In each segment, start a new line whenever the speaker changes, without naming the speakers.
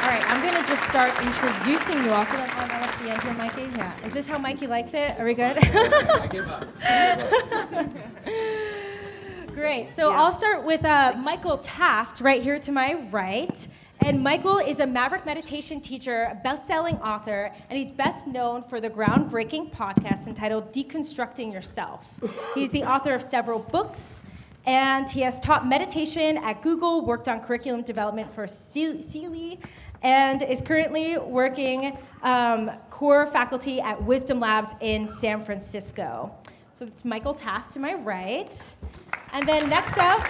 All right, I'm going to just start introducing you all. So that's how I like the end here, Mikey. Yeah. Is this how Mikey likes it? Are we good?
I give up.
Great. So I'll start with Michael Taft right here to my right. And Michael is a Maverick meditation teacher, a best-selling author, and he's best known for the groundbreaking podcast entitled Deconstructing Yourself. He's the author of several books, and he has taught meditation at Google, worked on curriculum development for Sealy, and is currently working core faculty at Wisdom Labs in San Francisco. So it's Michael Taft to my right. And then next up,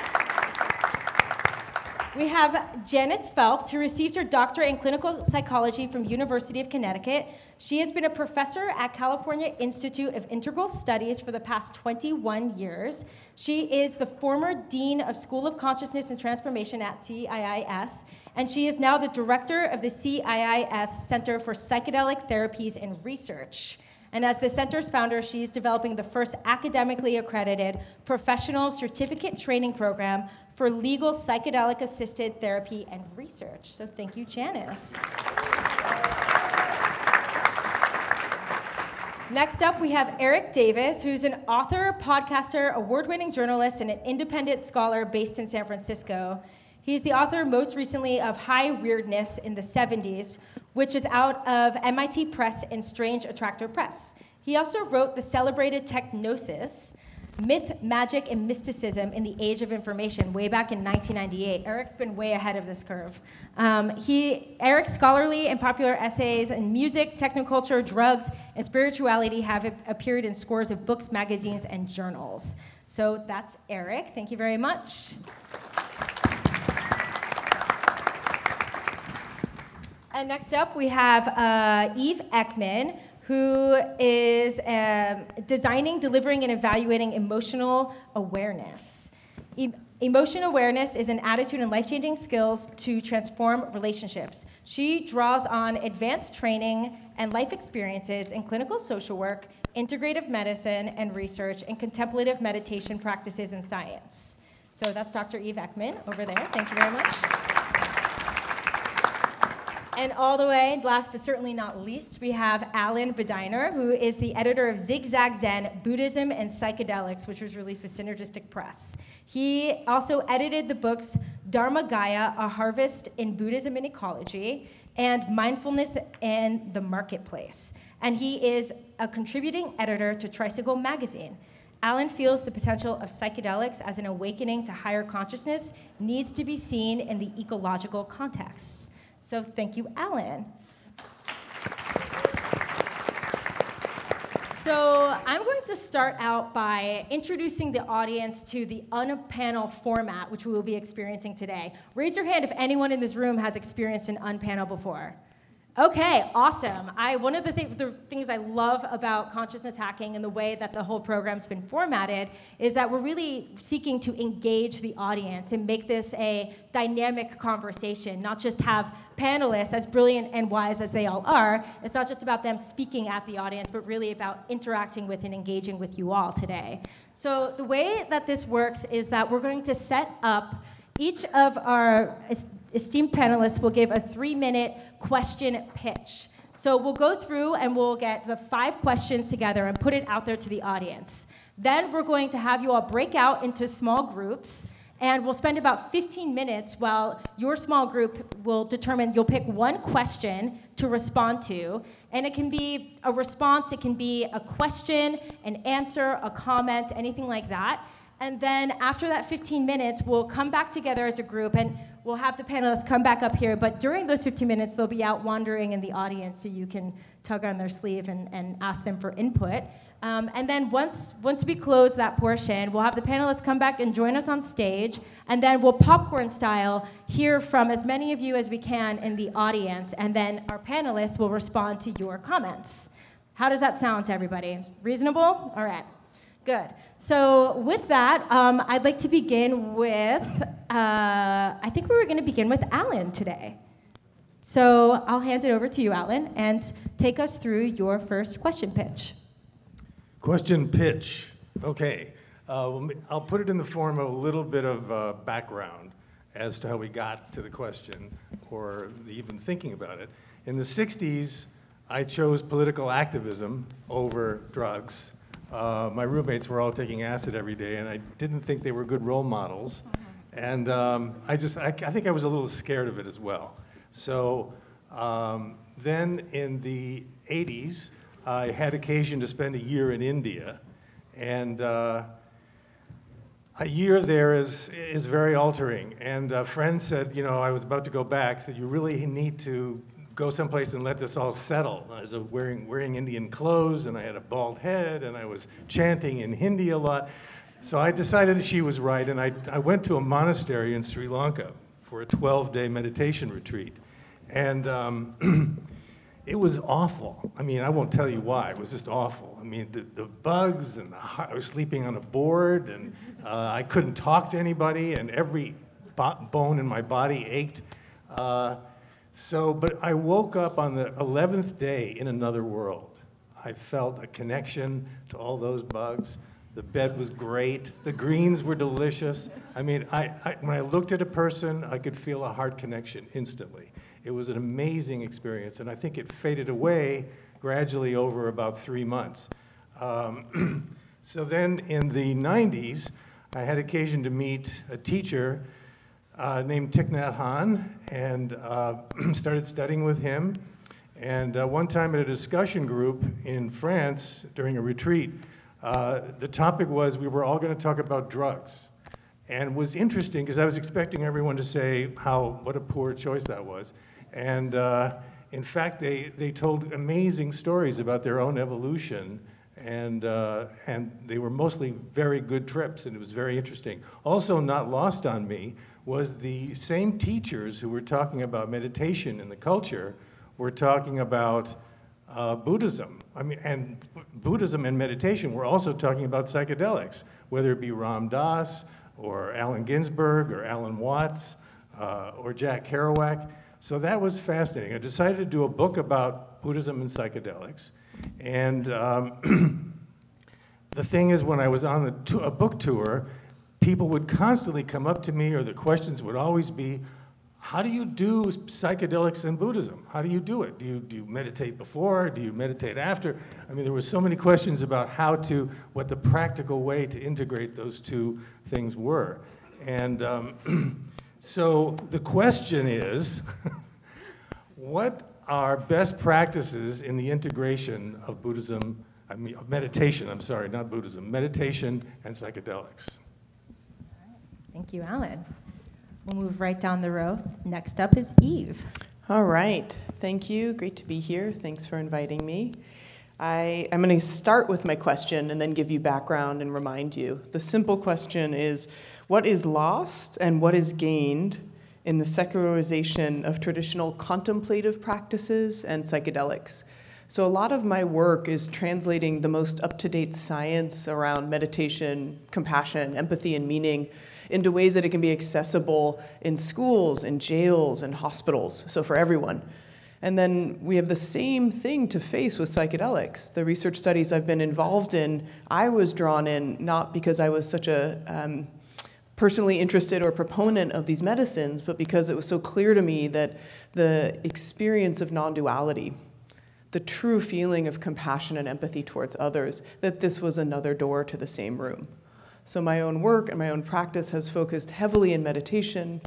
we have Janice Phelps, who received her doctorate in clinical psychology from University of Connecticut. She has been a professor at California Institute of Integral Studies for the past 21 years. She is the former Dean of School of Consciousness and Transformation at CIIS, and she is now the director of the CIIS Center for Psychedelic Therapies and Research. And as the center's founder, she's developing the first academically accredited professional certificate training program for legal psychedelic-assisted therapy and research. So thank you, Janice. Next up, we have Erik Davis, who's an author, podcaster, award-winning journalist, and an independent scholar based in San Francisco. He's the author most recently of High Weirdness in the 70s, which is out of MIT Press and Strange Attractor Press. He also wrote the celebrated Technosis, Myth, Magic, and Mysticism in the Age of Information, way back in 1998. Erik's been way ahead of this curve. Erik's scholarly and popular essays in music, technoculture, drugs, and spirituality have appeared in scores of books, magazines, and journals. So that's Erik. Thank you very much. And next up, we have Ekman, who is designing, delivering, and evaluating emotional awareness. Emotion awareness is an attitude and life-changing skills to transform relationships. She draws on advanced training and life experiences in clinical social work, integrative medicine and research, and contemplative meditation practices and science. So that's Dr. Ekman over there. Thank you very much. And all the way, last but certainly not least, we have Allan Badiner, who is the editor of Zigzag Zen, Buddhism and Psychedelics, which was released with Synergistic Press. He also edited the books Dharma Gaia, A Harvest in Buddhism and Ecology, and Mindfulness and the Marketplace. And he is a contributing editor to Tricycle Magazine. Allan feels the potential of psychedelics as an awakening to higher consciousness needs to be seen in the ecological context. So thank you, Allan. So I'm going to start out by introducing the audience to the unpanel format, which we will be experiencing today. Raise your hand if anyone in this room has experienced an unpanel before. Okay, awesome. One of the things I love about consciousness hacking and the way that the whole program's been formatted is that we're really seeking to engage the audience and make this a dynamic conversation, not just have panelists, as brilliant and wise as they all are. It's not just about them speaking at the audience, but really about interacting with and engaging with you all today. So the way that this works is that we're going to set up each of our esteemed panelists will give a 3-minute question pitch. So we'll go through and we'll get the 5 questions together and put it out there to the audience. Then we're going to have you all break out into small groups, and we'll spend about 15 minutes while your small group will determine, you'll pick one question to respond to, and it can be a response, it can be a question, an answer, a comment, anything like that. And then after that 15 minutes, we'll come back together as a group, and we'll have the panelists come back up here. But during those 15 minutes, they'll be out wandering in the audience, so you can tug on their sleeve and ask them for input. And then once we close that portion, we'll have the panelists come back and join us on stage, and then we'll popcorn style hear from as many of you as we can in the audience, and then our panelists will respond to your comments. How does that sound to everybody? Reasonable? All right. Good. So with that, I'd like to begin with, I think we were going to begin with Allan today. So I'll hand it over to you, Allan, and take us through your first question pitch.
Question pitch. Okay. I'll put it in the form of a little bit of background as to how we got to the question. or even thinking about it. In the 60s, I chose political activism over drugs. My roommates were all taking acid every day, and I didn't think they were good role models. And I think I was a little scared of it as well. So then in the 80s, I had occasion to spend a year in India. And a year there is very altering. And a friend said, you know, I was about to go back, said, you really need to go someplace and let this all settle. I was wearing Indian clothes, and I had a bald head, and I was chanting in Hindi a lot. So I decided she was right, and I went to a monastery in Sri Lanka for a 12-day meditation retreat. And it was awful. I mean, I won't tell you why. It was just awful. I mean, the bugs, and I was sleeping on a board, and I couldn't talk to anybody, and every bone in my body ached. But I woke up on the 11th day in another world. I felt a connection to all those bugs. The bed was great. The greens were delicious. I mean, when I looked at a person, I could feel a heart connection instantly. It was an amazing experience, and I think it faded away gradually over about 3 months. So then in the 90s, I had occasion to meet a teacher named Thich Nhat Hanh, and started studying with him. And one time at a discussion group in France during a retreat, the topic was we were all going to talk about drugs. And it was interesting because I was expecting everyone to say what a poor choice that was. And in fact, they told amazing stories about their own evolution, and they were mostly very good trips, and it was very interesting. Also not lost on me was the same teachers who were talking about meditation in the culture were talking about Buddhism. I mean, and Buddhism and meditation were also talking about psychedelics, whether it be Ram Dass or Allen Ginsberg or Alan Watts or Jack Kerouac. So that was fascinating. I decided to do a book about Buddhism and psychedelics. And the thing is, when I was on a book tour, people would constantly come up to me, or the questions would always be, how do you do psychedelics and Buddhism? How do you do it? Do you meditate before? Do you meditate after? I mean, there were so many questions about what the practical way to integrate those two things were. And so the question is, what are best practices in the integration of Buddhism, of meditation, I'm sorry, not Buddhism, meditation and psychedelics?
Thank you, Allan. We'll move right down the row. Next up is Eve.
All right. Thank you. Great to be here. Thanks for inviting me. I'm going to start with my question and then give you background and remind you. The simple question is, what is lost and what is gained in the secularization of traditional contemplative practices and psychedelics? So a lot of my work is translating the most up-to-date science around meditation, compassion, empathy, and meaning into ways that it can be accessible in schools, in jails, and hospitals, so for everyone. And then we have the same thing to face with psychedelics. The research studies I've been involved in, I was drawn in not because I was such a personally interested or proponent of these medicines, but because it was so clear to me that the experience of non-duality, the true feeling of compassion and empathy towards others, that this was another door to the same room. So my own work and my own practice has focused heavily in meditation,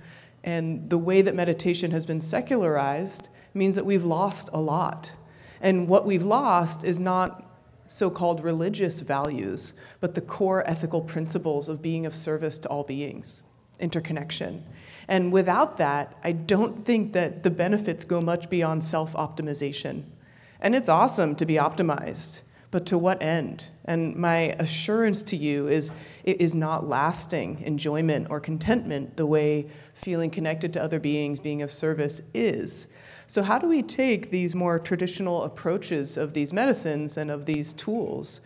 and the way that meditation has been secularized means that we've lost a lot. And what we've lost is not so-called religious values, but the core ethical principles of being of service to all beings, interconnection. And without that, I don't think that the benefits go much beyond self-optimization. And it's awesome to be optimized, but to what end? And my assurance to you is it is not lasting enjoyment or contentment the way feeling connected to other beings, being of service is. So how do we take these more traditional approaches of these medicines and of these tools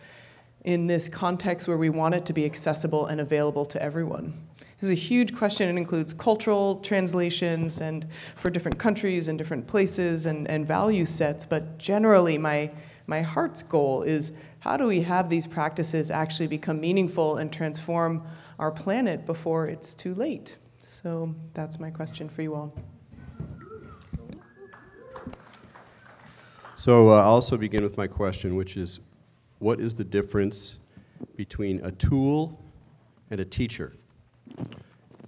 in this context where we want it to be accessible and available to everyone? This is a huge question. It includes cultural translations and for different countries and different places and value sets, but generally my heart's goal is how do we have these practices actually become meaningful and transform our planet before it's too late? So that's my question for you all.
So I'll also begin with my question, which is, what is the difference between a tool and a teacher?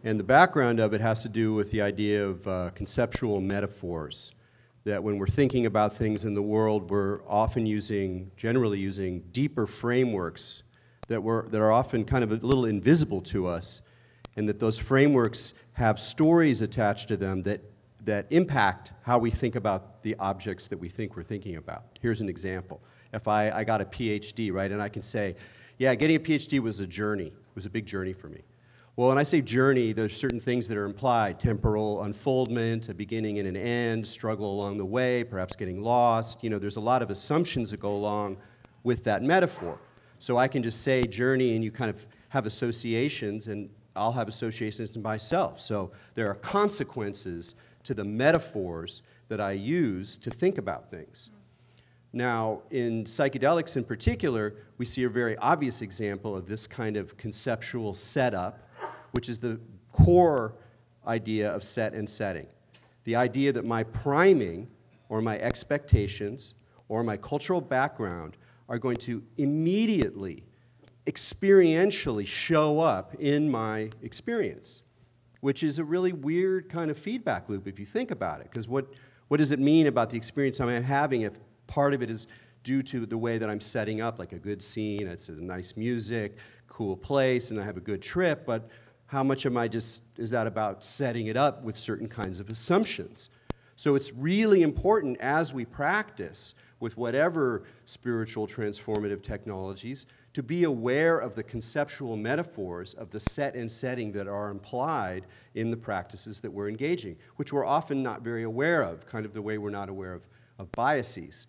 And the background of it has to do with the idea of conceptual metaphors, that when we're thinking about things in the world, we're often generally using deeper frameworks that are often kind of a little invisible to us, and that those frameworks have stories attached to them that impact how we think about the objects that we think we're thinking about. Here's an example. If I got a Ph.D., right, and I can say, yeah, getting a Ph.D. was a journey. It was a big journey for me. Well, when I say journey, there's certain things that are implied: temporal unfoldment, a beginning and an end, struggle along the way, perhaps getting lost. You know, there's a lot of assumptions that go along with that metaphor. So I can just say journey, and you kind of have associations, and I'll have associations to myself. So there are consequences to the metaphors that I use to think about things. Now, in psychedelics in particular, we see a very obvious example of this kind of conceptual setup, which is the core idea of set and setting. The idea that my priming, or my expectations, or my cultural background are going to immediately, experientially show up in my experience, which is a really weird kind of feedback loop if you think about it. Because what does it mean about the experience I'm having if part of it is due to the way that I'm setting up, like a good scene, it's a nice music, cool place, and I have a good trip, but how much is that about setting it up with certain kinds of assumptions? So it's really important as we practice with whatever spiritual transformative technologies to be aware of the conceptual metaphors of the set and setting that are implied in the practices that we're engaging, which we're often not very aware of, kind of the way we're not aware of biases.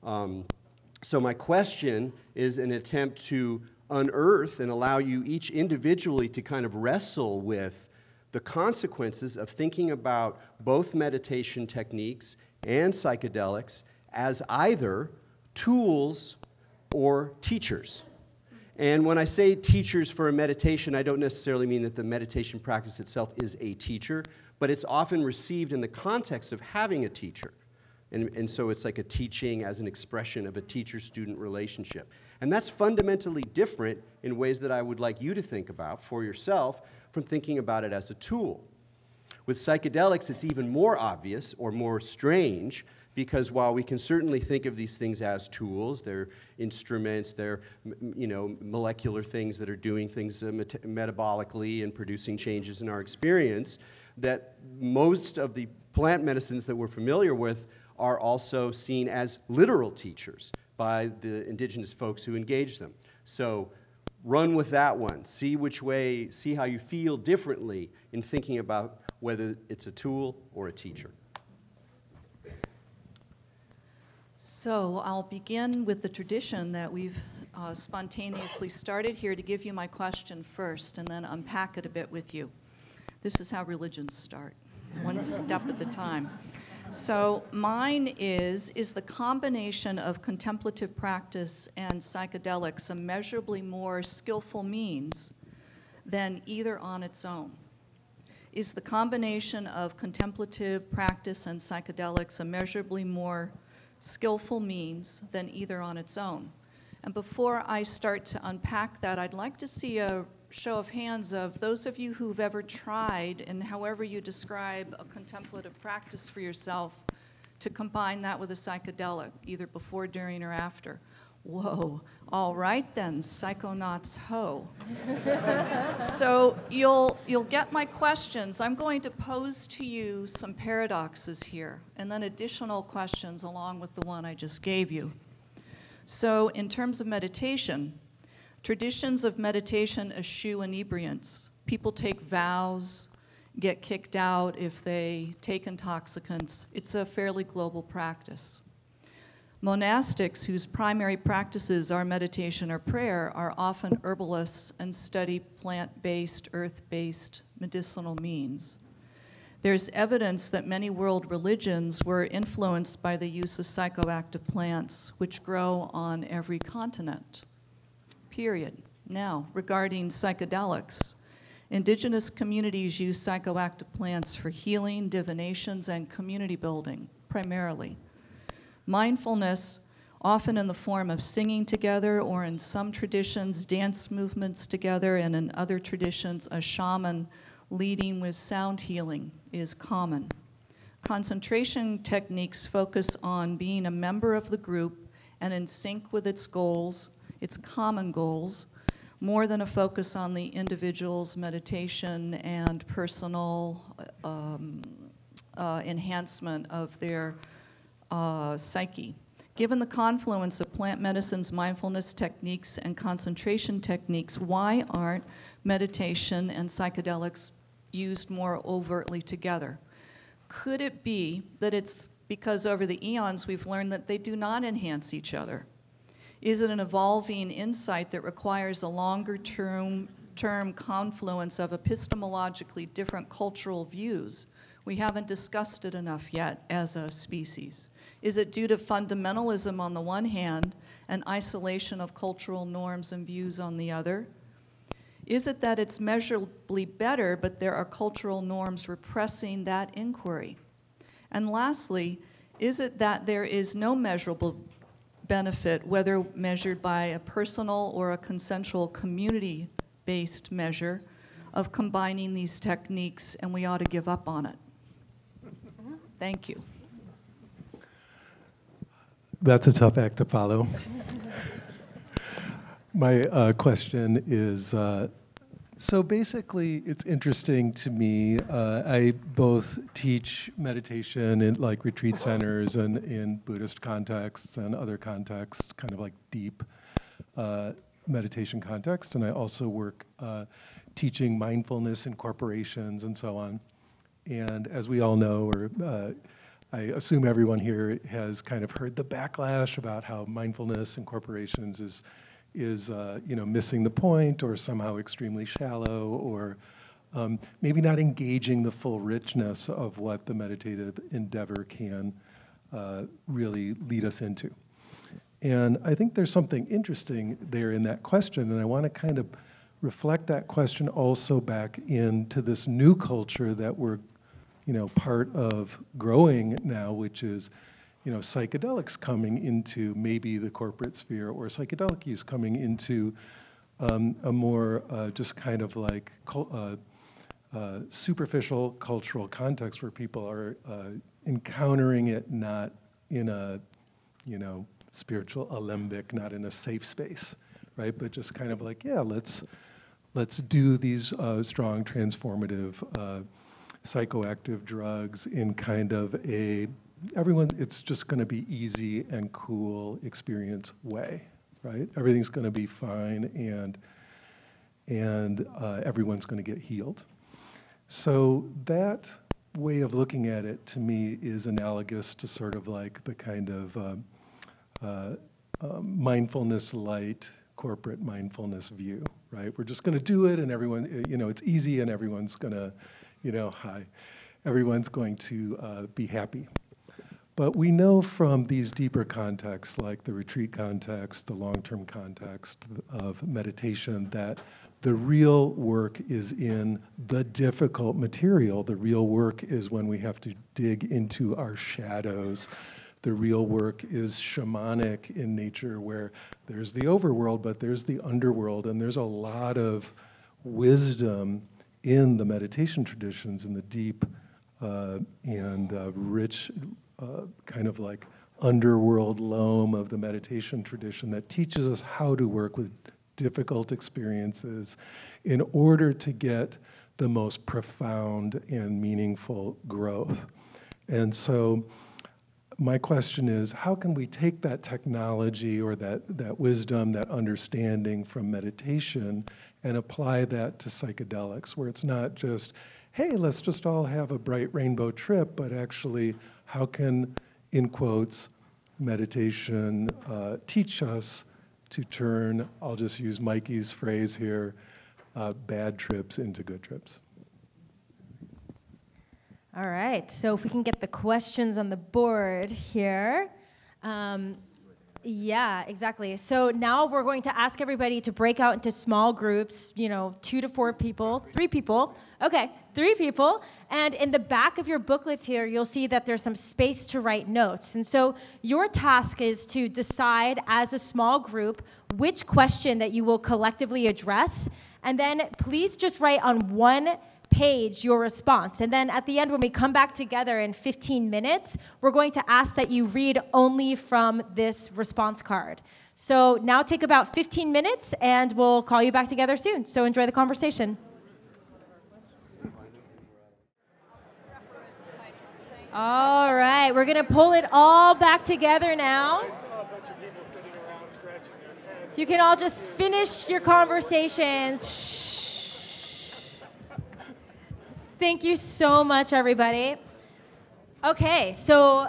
So my question is an attempt to unearth and allow you each individually to kind of wrestle with the consequences of thinking about both meditation techniques and psychedelics as either tools or teachers. And when I say teachers for a meditation, I don't necessarily mean that the meditation practice itself is a teacher, but it's often received in the context of having a teacher. And so it's like a teaching as an expression of a teacher-student relationship. And that's fundamentally different in ways that I would like you to think about for yourself from thinking about it as a tool. With psychedelics, it's even more obvious or more strange, because while we can certainly think of these things as tools, they're instruments, they're molecular things that are doing things metabolically and producing changes in our experience, that most of the plant medicines that we're familiar with are also seen as literal teachers by the indigenous folks who engage them. So run with that one. See which way, see how you feel differently in thinking about whether it's a tool or a teacher.
So I'll begin with the tradition that we've spontaneously started here to give you my question first and then unpack it a bit with you. This is how religions start, one step at a time. So mine is the combination of contemplative practice and psychedelics immeasurably more skillful means than either on its own? Is the combination of contemplative practice and psychedelics immeasurably more skillful means than either on its own? And before I start to unpack that, I'd like to see a show of hands of those of you who've ever tried, and however you describe a contemplative practice for yourself, to combine that with a psychedelic, either before, during, or after. Whoa, all right then, psychonauts ho. So you'll get my questions. I'm going to pose to you some paradoxes here, and then additional questions along with the one I just gave you. So in terms of meditation, traditions of meditation eschew inebriants. People take vows, get kicked out if they take intoxicants. It's a fairly global practice. Monastics, whose primary practices are meditation or prayer, are often herbalists and study plant-based, earth-based medicinal means. There's evidence that many world religions were influenced by the use of psychoactive plants, which grow on every continent. Period. Now, regarding psychedelics, indigenous communities use psychoactive plants for healing, divinations, and community building, primarily. Mindfulness, often in the form of singing together, or in some traditions, dance movements together, and in other traditions, a shaman leading with sound healing is common. Concentration techniques focus on being a member of the group and in sync with its goals, its common goals, more than a focus on the individual's meditation and personal enhancement of their psyche. Given the confluence of plant medicine's mindfulness techniques and concentration techniques, why aren't meditation and psychedelics used more overtly together? Could it be that it's because over the eons we've learned that they do not enhance each other? Is it an evolving insight that requires a longer term confluence of epistemologically different cultural views? We haven't discussed it enough yet as a species. Is it due to fundamentalism on the one hand and isolation of cultural norms and views on the other? Is it that it's measurably better, but there are cultural norms repressing that inquiry? And lastly, is it that there is no measurable benefit, whether measured by a personal or a consensual community-based measure, of combining these techniques, and we ought to give up on it? Thank you.
That's a tough act to follow. My question is, so basically it's interesting to me, I both teach meditation in like retreat centers and in Buddhist contexts and other contexts, kind of like deep meditation context, and I also work teaching mindfulness in corporations and so on. And as we all know, or I assume everyone here has kind of heard the backlash about how mindfulness in corporations is you know, missing the point or somehow extremely shallow, or maybe not engaging the full richness of what the meditative endeavor can really lead us into. And I think there's something interesting there in that question, and I want to kind of reflect that question also back into this new culture that we're, you know, part of growing now, which is, you know, psychedelics coming into maybe the corporate sphere, or psychedelic use coming into a more just kind of like superficial cultural context where people are encountering it not in a, you know, spiritual alembic, not in a safe space, right? But just kind of like, yeah, let's do these strong transformative psychoactive drugs in kind of a it's just going to be easy and cool experience way, right? Everything's going to be fine, and everyone's going to get healed. So that way of looking at it, to me, is analogous to sort of like the kind of mindfulness light, corporate mindfulness view, right? We're just going to do it, and everyone, you know, it's easy, and everyone's going to, you know, everyone's going to be happy. But we know from these deeper contexts, like the retreat context, the long-term context of meditation, that the real work is in the difficult material. The real work is when we have to dig into our shadows. The real work is shamanic in nature, where there's the overworld, but there's the underworld, and there's a lot of wisdom in the meditation traditions, in the deep and rich kind of like underworld loam of the meditation tradition that teaches us how to work with difficult experiences in order to get the most profound and meaningful growth. And so my question is, how can we take that technology or that wisdom, that understanding from meditation, and apply that to psychedelics, where it's not just, hey, let's just all have a bright rainbow trip, but actually, how can, in quotes, meditation teach us to turn, I'll just use Mikey's phrase here, bad trips into good trips?
All right, so if we can get the questions on the board here. Yeah, exactly. So now we're going to ask everybody to break out into small groups, 2 to 4 people, 3 people. Okay, 3 people. And in the back of your booklets here, you'll see that there's some space to write notes. And so your task is to decide as a small group which question that you will collectively address. And then please just write on one page your response. And then at the end, when we come back together in 15 minutes, we're going to ask that you read only from this response card. So now take about 15 minutes, and we'll call you back together soon. So enjoy the conversation. All right, we're going to pull it all back together now.
I saw a bunch of people sitting around scratching their heads.
You can all just finish your conversations. Shh. Thank you so much, everybody. Okay, so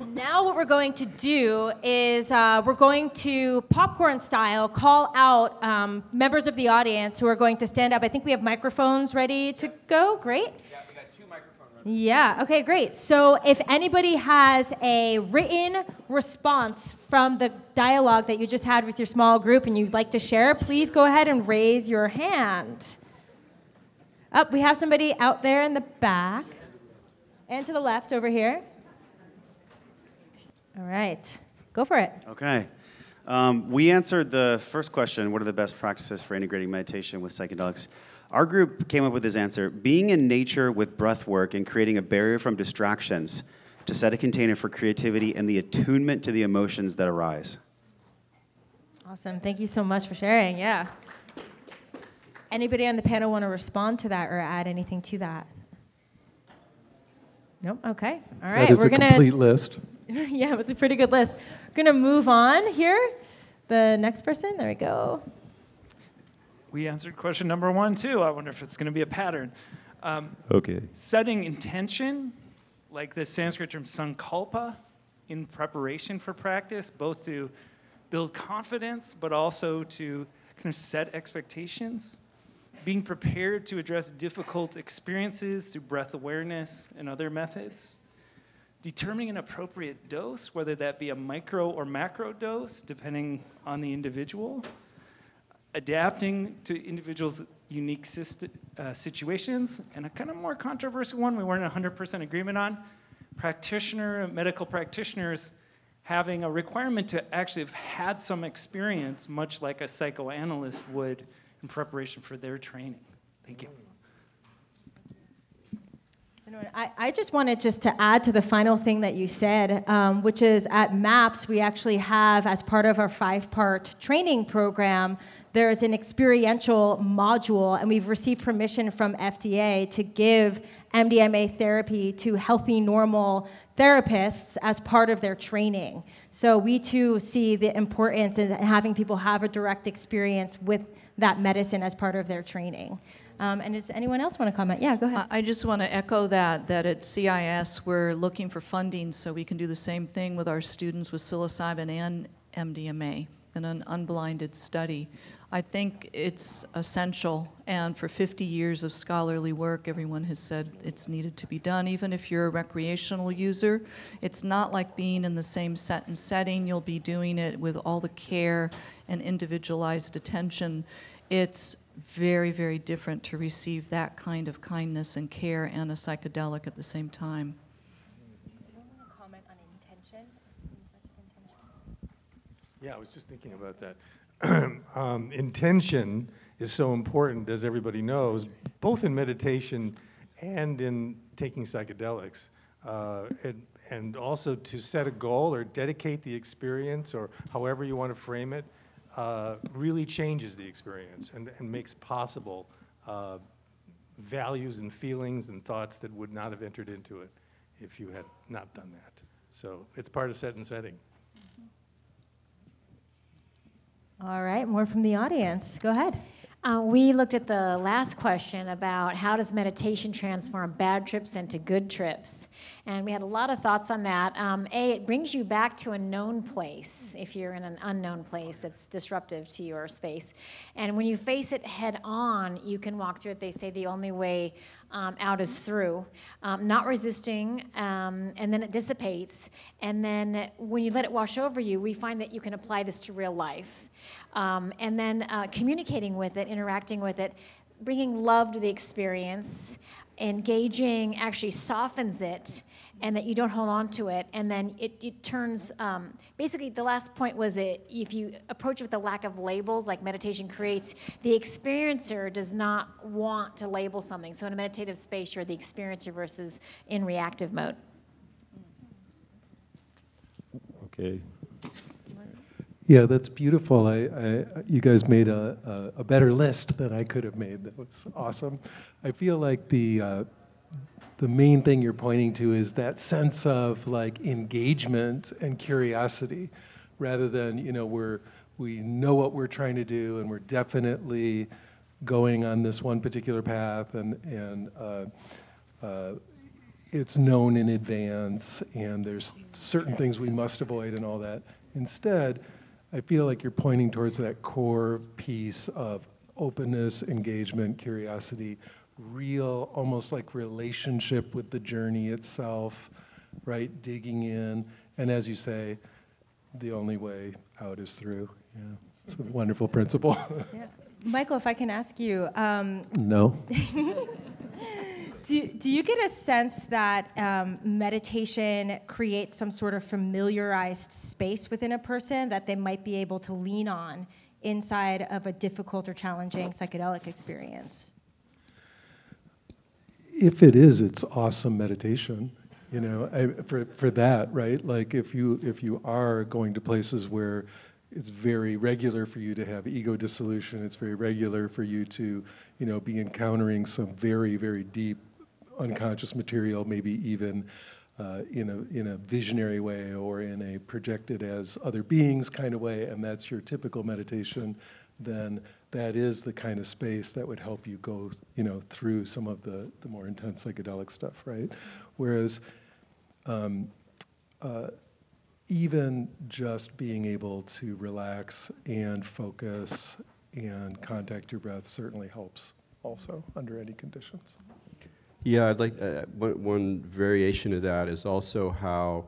now what we're going to do is we're going to, popcorn style, call out members of the audience who are going to stand up. I think we have microphones ready to go. Great.
Yeah, we got 2 microphones ready.
Yeah, okay, great. So if anybody has a written response from the dialogue that you just had with your small group and you'd like to share, please go ahead and raise your hand. Oh, we have somebody out there in the back and to the left over here. All right, go for it.
Okay. We answered the first question, what are the best practices for integrating meditation with psychedelics? Our group came up with this answer: being in nature with breath work and creating a barrier from distractions to set a container for creativity and the attunement to the emotions that arise.
Awesome, thank you so much for sharing, yeah. Anybody on the panel want to respond to that or add anything to that? Nope, okay, all right.
That is a complete list.
Yeah, it was a pretty good list. We're going to move on here. The next person, there we go.
We answered question number 1, too. I wonder if it's going to be a pattern.
Okay.
Setting intention, like the Sanskrit term sankalpa, in preparation for practice, both to build confidence, but also to kind of set expectations. Being prepared to address difficult experiences through breath awareness and other methods. Determining an appropriate dose, whether that be a micro or macro dose, depending on the individual. Adapting to individuals' unique situations. And a kind of more controversial one we weren't 100% agreement on. Medical practitioners having a requirement to actually have had some experience, much like a psychoanalyst would in preparation for their training. Thank you.
I just wanted to add to the final thing that you said, which is at MAPS, we actually have, as part of our 5-part training program, there is an experiential module, and we've received permission from FDA to give MDMA therapy to healthy, normal therapists as part of their training. So we too see the importance in having people have a direct experience with that medicine as part of their training. And does anyone else want to comment? Yeah, go ahead.
I just want to echo that at CIS we're looking for funding so we can do the same thing with our students with psilocybin and MDMA in an unblinded study. I think it's essential, and for 50 years of scholarly work, everyone has said it's needed to be done. Even if you're a recreational user, it's not like being in the same set and setting. You'll be doing it with all the care and individualized attention. It's very, very different to receive that kind of kindness and care and a psychedelic at the same time.
Anyone want to comment on intention?
Yeah, I was just thinking about that. Intention is so important, as everybody knows, both in meditation and in taking psychedelics. And also to set a goal or dedicate the experience, or however you want to frame it, really changes the experience and makes possible values and feelings and thoughts that would not have entered into it if you had not done that. So it's part of set and setting.
All right, more from the audience. Go ahead.
We looked at the last question about how does meditation transform bad trips into good trips. And we had a lot of thoughts on that. It brings you back to a known place if you're in an unknown place that's disruptive to your space. And when you face it head on, you can walk through it. They say the only way out is through, not resisting, and then it dissipates. And then when you let it wash over you, we find that you can apply this to real life. And then communicating with it, interacting with it, bringing love to the experience, engaging actually softens it, and that you don't hold on to it, and then it turns, basically the last point was if you approach it with a lack of labels, like meditation creates, the experiencer does not want to label something. So in a meditative space, you're the experiencer versus in reactive mode.
Okay.
Yeah, that's beautiful. You guys made a better list than I could have made. That was awesome. I feel like the main thing you're pointing to is that sense of like engagement and curiosity, rather than we know what we're trying to do and we're definitely going on this one particular path, and it's known in advance, and there's certain things we must avoid and all that. Instead, I feel like you're pointing towards that core piece of openness, engagement, curiosity, real, almost like relationship with the journey itself, right? Digging in. And as you say, the only way out is through. Yeah, it's a wonderful principle.
Yeah. Michael, if I can ask you.
No.
Do you get a sense that meditation creates some sort of familiarized space within a person that they might be able to lean on inside of a difficult or challenging psychedelic experience?
If it is, it's awesome meditation. For that, right? Like if you are going to places where it's very regular for you to have ego dissolution, it's very regular for you to, be encountering some very, very deep unconscious material, maybe even in a visionary way or in a projected as other beings kind of way, and that's your typical meditation, then that is the kind of space that would help you go, through some of the more intense psychedelic stuff, right? Whereas even just being able to relax and focus and contact your breath certainly helps also under any conditions.
Yeah, I'd like one variation of that is also how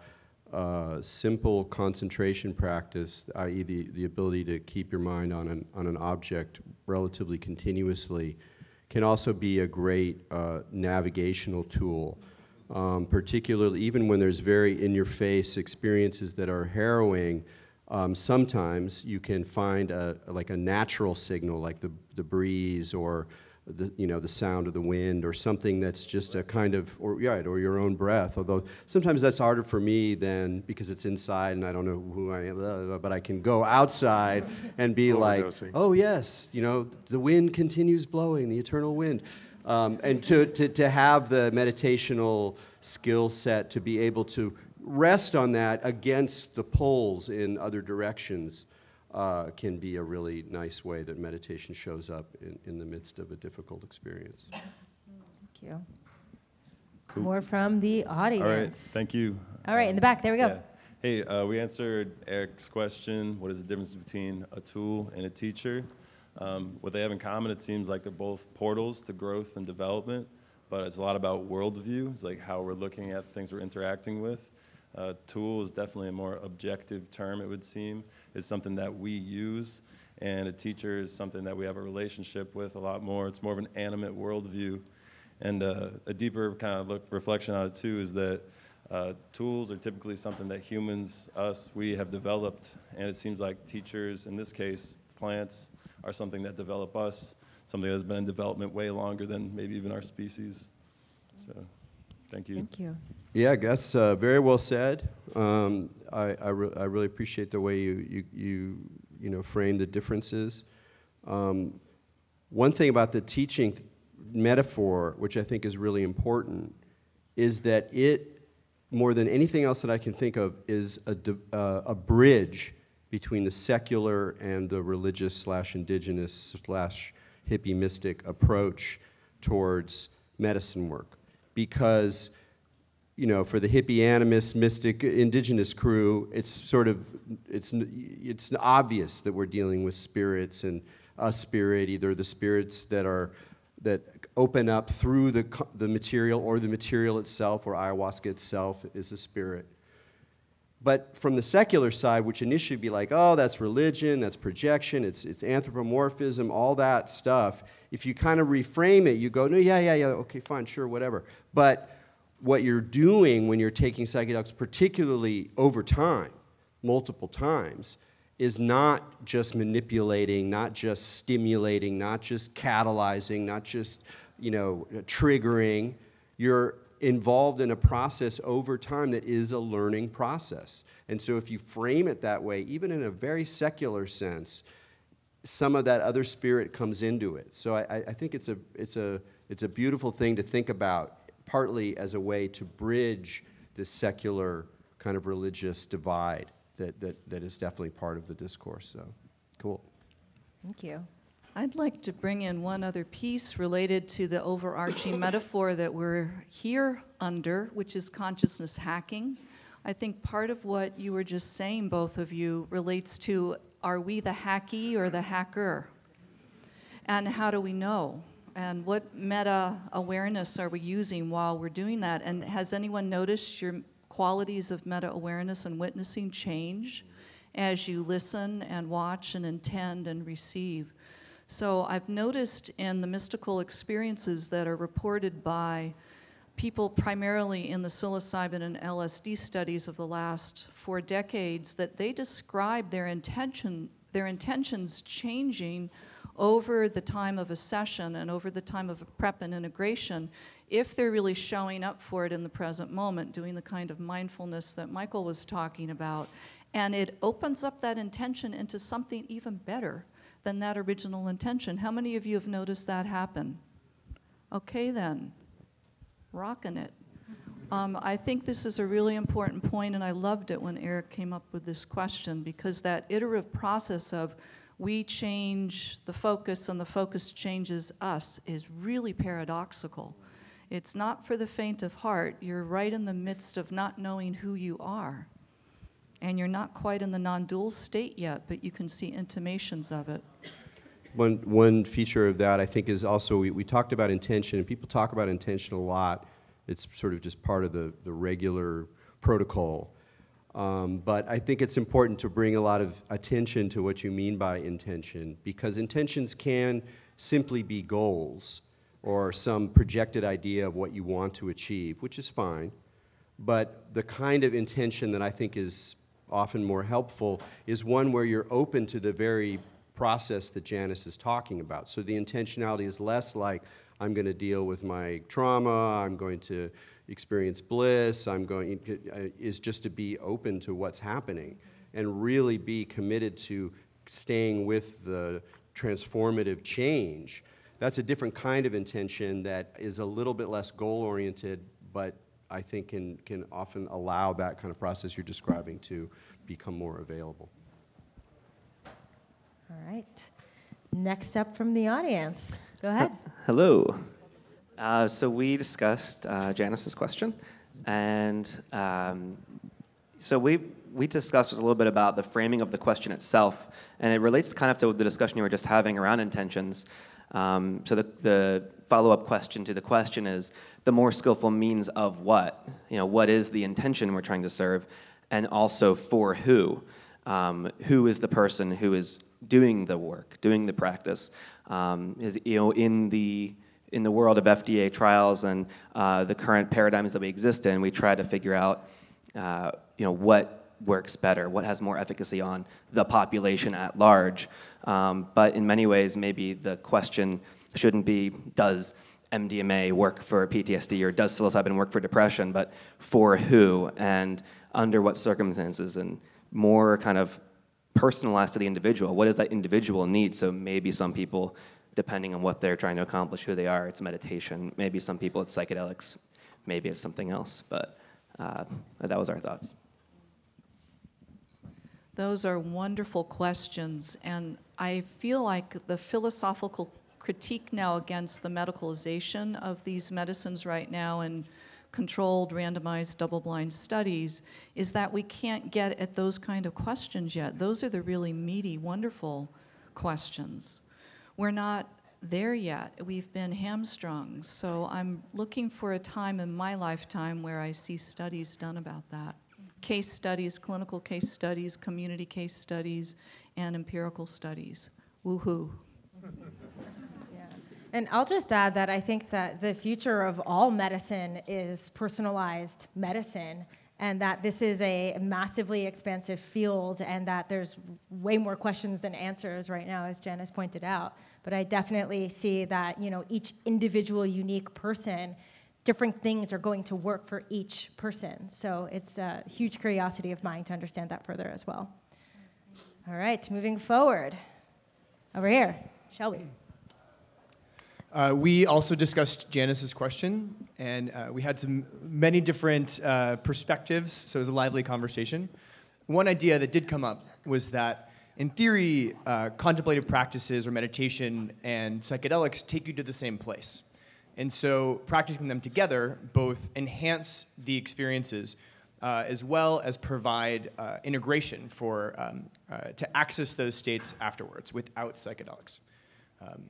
simple concentration practice, i.e. the ability to keep your mind on an object relatively continuously, can also be a great navigational tool, particularly even when there's very in-your-face experiences that are harrowing. Sometimes you can find like a natural signal, like the breeze or the sound of the wind, or something that's just a kind of, or your own breath. Although sometimes that's harder for me than, because it's inside and I don't know who I am, but I can go outside and be like, oh yes, the wind continues blowing, the eternal wind. And to have the meditational skill set to be able to rest on that against the poles in other directions can be a really nice way that meditation shows up in the midst of a difficult experience.
Thank you. Cool. More from the audience.
All right, thank you.
All right, in the back, there we go.
Yeah. Hey, we answered Erik's question, what is the difference between a tool and a teacher? What they have in common, it seems like they're both portals to growth and development, but it's a lot about worldview. It's like how we're looking at things we're interacting with. Tool is definitely a more objective term, it would seem. It's something that we use, and a teacher is something that we have a relationship with a lot more. It's more of an animate worldview. And a deeper kind of reflection on it too is that tools are typically something that humans, we have developed, and it seems like teachers, in this case, plants, are something that develop us, something that has been in development way longer than maybe even our species. So, thank you.
Thank you.
Yeah, that's very well said. I really appreciate the way you frame the differences. One thing about the teaching metaphor, which I think is really important, is that it, more than anything else that I can think of, is a bridge between the secular and the religious / indigenous / hippie mystic approach towards medicine work. Because for the hippie animist, mystic, indigenous crew, it's obvious that we're dealing with spirits, and a spirit, either the spirits that open up through the material, or the material itself, or ayahuasca itself is a spirit. But from the secular side, which initially would be like, oh, that's religion, that's projection, it's anthropomorphism, all that stuff. If you kind of reframe it, you go, no, yeah, okay, fine, sure, whatever. But what you're doing when you're taking psychedelics, particularly over time, multiple times, is not just manipulating, not just stimulating, not just catalyzing, not just, triggering. You're involved in a process over time that is a learning process. And so if you frame it that way, even in a very secular sense, some of that other spirit comes into it. So I think it's a beautiful thing to think about, partly as a way to bridge this secular kind of religious divide that is definitely part of the discourse. So, cool.
Thank you.
I'd like to bring in one other piece related to the overarching metaphor that we're here under, which is consciousness hacking. I think part of what you were just saying, both of you, relates to, are we the hacky or the hacker? And how do we know? And what meta-awareness are we using while we're doing that? And has anyone noticed your qualities of meta-awareness and witnessing change as you listen and watch and intend and receive? So I've noticed in the mystical experiences that are reported by people primarily in the psilocybin and LSD studies of the last 4 decades that they describe their intentions changing over the time of a session and over the time of a prep and integration, if they're really showing up for it in the present moment, doing the kind of mindfulness that Michael was talking about. And it opens up that intention into something even better than that original intention. How many of you have noticed that happen? Okay then, rocking it. I think this is a really important point, and I loved it when Erik came up with this question, because that iterative process of we change the focus and the focus changes us is really paradoxical. It's not for the faint of heart. You're right in the midst of not knowing who you are. And you're not quite in the non-dual state yet, but you can see intimations of it.
One feature of that, I think, is also, we talked about intention, and people talk about intention a lot. It's sort of just part of the regular protocol. But I think it's important to bring a lot of attention to what you mean by intention, because intentions can simply be goals or some projected idea of what you want to achieve, which is fine. But the kind of intention that I think is often more helpful is one where you're open to the very process that Janice is talking about. So the intentionality is less like, I'm going to deal with my trauma, I'm going to experience bliss, is just to be open to what's happening and really be committed to staying with the transformative change. That's a different kind of intention that is a little bit less goal-oriented, but I think can often allow that kind of process you're describing to become more available.
All right. Next up from the audience. Go ahead.
Hello. So we discussed Janice's question, and so we discussed was a little bit about the framing of the question itself, and it relates kind of to the discussion you were just having around intentions. So the follow-up question to the question is, the more skillful means of what? What is the intention we're trying to serve? And also for who? Who is the person who is doing the work, doing the practice? In the world of FDA trials and the current paradigms that we exist in, we try to figure out what works better, what has more efficacy on the population at large. But in many ways, maybe the question shouldn't be, does MDMA work for PTSD or does psilocybin work for depression, but for who and under what circumstances, and more kind of personalized to the individual. What does that individual need? So maybe some people, depending on what they're trying to accomplish, who they are, it's meditation. Maybe some people it's psychedelics. Maybe it's something else, but that was our thoughts.
Those are wonderful questions, and I feel like the philosophical critique now against the medicalization of these medicines right now and controlled, randomized, double-blind studies is that we can't get at those kind of questions yet. Those are the really meaty, wonderful questions. We're not there yet. We've been hamstrung. So I'm looking for a time in my lifetime where I see studies done about that. Case studies, clinical case studies, community case studies, and empirical studies. Woohoo.
And I'll just add that I think that the future of all medicine is personalized medicine, and that this is a massively expansive field, and that there's way more questions than answers right now, as Janice pointed out. But I definitely see that, you know, each individual unique person, different things are going to work for each person. So it's a huge curiosity of mine to understand that further as well. All right, moving forward. Over here, Shelby.
We also discussed Janice's question, and we had many different perspectives, so it was a lively conversation. One idea that did come up was that, in theory, contemplative practices or meditation and psychedelics take you to the same place. And so practicing them together both enhance the experiences as well as provide integration to access those states afterwards without psychedelics.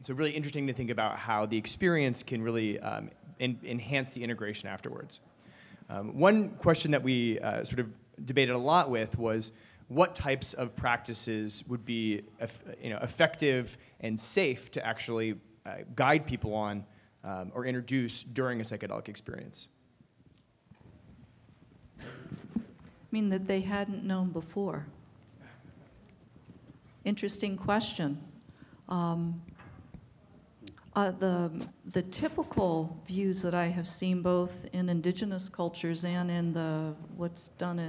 So really interesting to think about how the experience can really enhance the integration afterwards. One question that we sort of debated a lot with was what types of practices would be effective and safe to actually guide people on or introduce during a psychedelic experience.
I mean, that they hadn't known before. Interesting question. The typical views that I have seen both in indigenous cultures and in what's done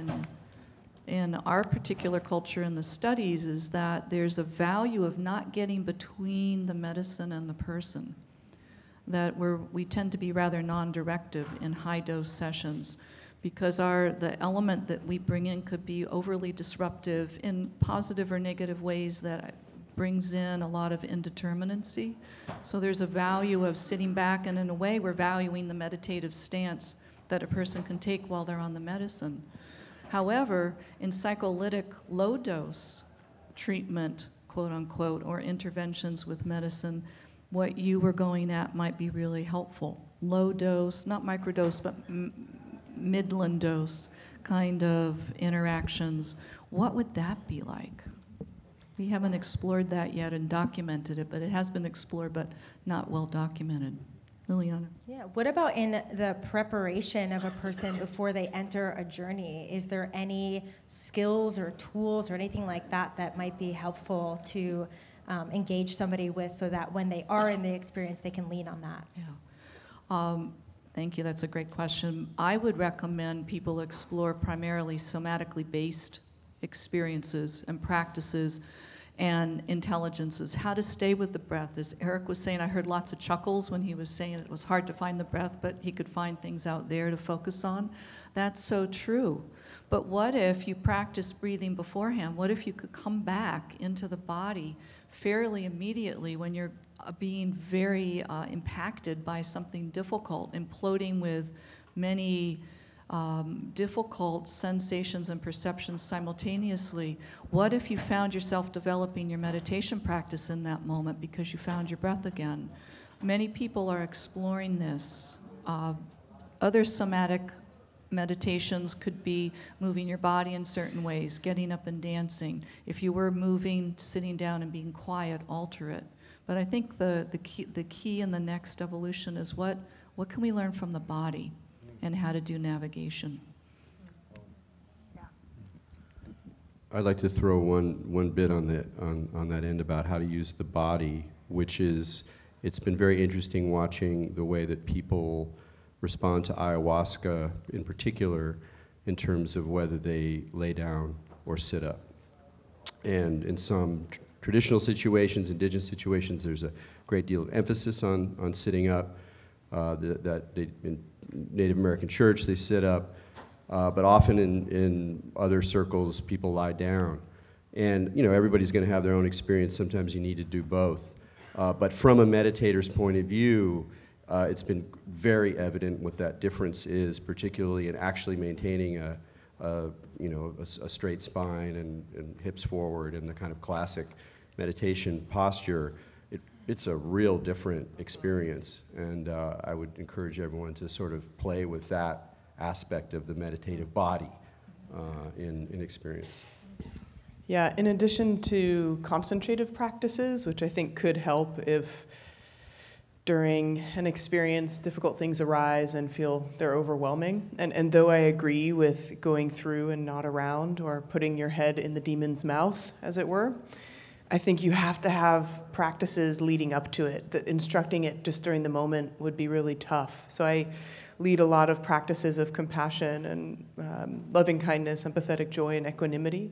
in our particular culture in the studies is that there's a value of not getting between the medicine and the person. That we tend to be rather non-directive in high-dose sessions because the element that we bring in could be overly disruptive in positive or negative ways that brings in a lot of indeterminacy. So there's a value of sitting back, and in a way we're valuing the meditative stance that a person can take while they're on the medicine. However, in psycholytic low-dose treatment, quote unquote, or interventions with medicine, what you were going at might be really helpful. Low dose, not microdose, but midland dose kind of interactions. What would that be like? We haven't explored that yet and documented it, but it has been explored, but not well documented. Liana.
Yeah, what about in the preparation of a person before they enter a journey? Is there any skills or tools or anything like that that might be helpful to engage somebody with so that when they are in the experience, they can lean on that?
Yeah. Thank you, that's a great question. I would recommend people explore primarily somatically based experiences and practices and intelligences, how to stay with the breath. As Erik was saying, I heard lots of chuckles when he was saying it was hard to find the breath, but he could find things out there to focus on. That's so true. But what if you practice breathing beforehand? What if you could come back into the body fairly immediately when you're being very impacted by something difficult, imploding with many difficult sensations and perceptions simultaneously? What if you found yourself developing your meditation practice in that moment because you found your breath again? Many people are exploring this. Other somatic meditations could be moving your body in certain ways, getting up and dancing. If you were moving, sitting down and being quiet, alter it. But I think the key in the next evolution is what can we learn from the body and how to do navigation.
I'd like to throw one bit on that end about how to use the body, which is, it's been very interesting watching the way that people respond to ayahuasca in particular in terms of whether they lay down or sit up. And in some traditional situations, indigenous situations, there's a great deal of emphasis on sitting up. In Native American church, they sit up, but often in other circles, people lie down. And everybody's going to have their own experience. Sometimes you need to do both. But from a meditator's point of view, it's been very evident what that difference is, particularly in actually maintaining a straight spine and hips forward and the kind of classic meditation posture. it's a real different experience, and I would encourage everyone to sort of play with that aspect of the meditative body in experience.
Yeah, in addition to concentrative practices, which I think could help if during an experience difficult things arise and feel they're overwhelming. And though I agree with going through and not around, or putting your head in the demon's mouth, as it were, I think you have to have practices leading up to it. That instructing it just during the moment would be really tough. So I lead a lot of practices of compassion and loving kindness, empathetic joy, and equanimity.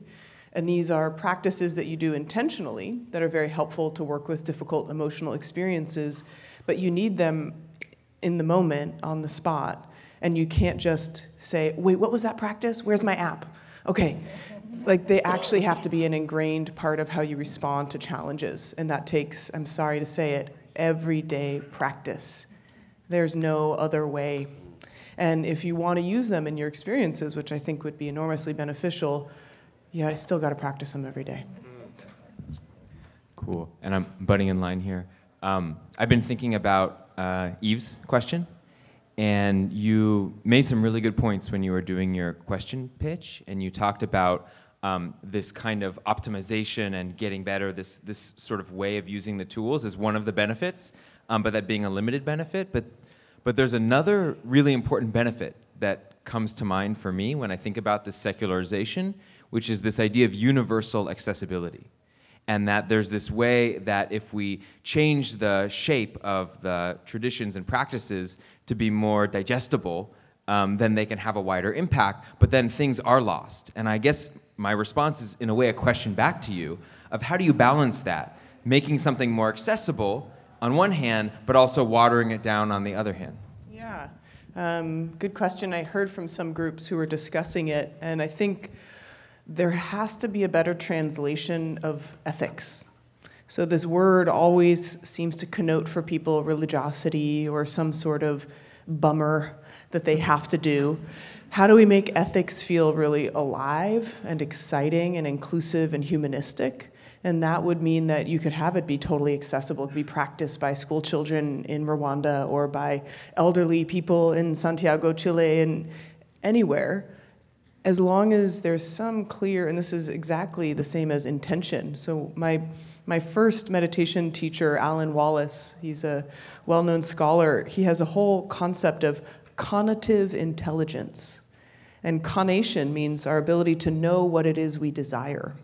And these are practices that you do intentionally that are very helpful to work with difficult emotional experiences, but you need them in the moment, on the spot. And you can't just say, wait, what was that practice? Where's my app? Okay. Like, they actually have to be an ingrained part of how you respond to challenges. And that takes, I'm sorry to say it, everyday practice. There's no other way. And if you want to use them in your experiences, which I think would be enormously beneficial, yeah, I still got to practice them every day.
Cool. And I'm butting in line here. I've been thinking about Eve's question, and you made some really good points when you were doing your question pitch, and you talked about this kind of optimization and getting better, this sort of way of using the tools is one of the benefits, but that being a limited benefit. But there's another really important benefit that comes to mind for me when I think about this secularization, which is this idea of universal accessibility. And that there's this way that if we change the shape of the traditions and practices to be more digestible, then they can have a wider impact, but then things are lost. And I guess my response is, in a way, a question back to you of how do you balance that? Making something more accessible on one hand, but also watering it down on the other hand.
Yeah, good question. I heard from some groups who were discussing it, and I think there has to be a better translation of ethics. So this word always seems to connote for people religiosity or some sort of bummer that they have to do. How do we make ethics feel really alive and exciting and inclusive and humanistic? And that would mean that you could have it be totally accessible. It could be practiced by school children in Rwanda or by elderly people in Santiago, Chile, and anywhere, as long as there's some clear, and this is exactly the same as intention. So my first meditation teacher, Allan, Wallace, he's a well-known scholar, he has a whole concept of conative intelligence. And conation means our ability to know what it is we desire.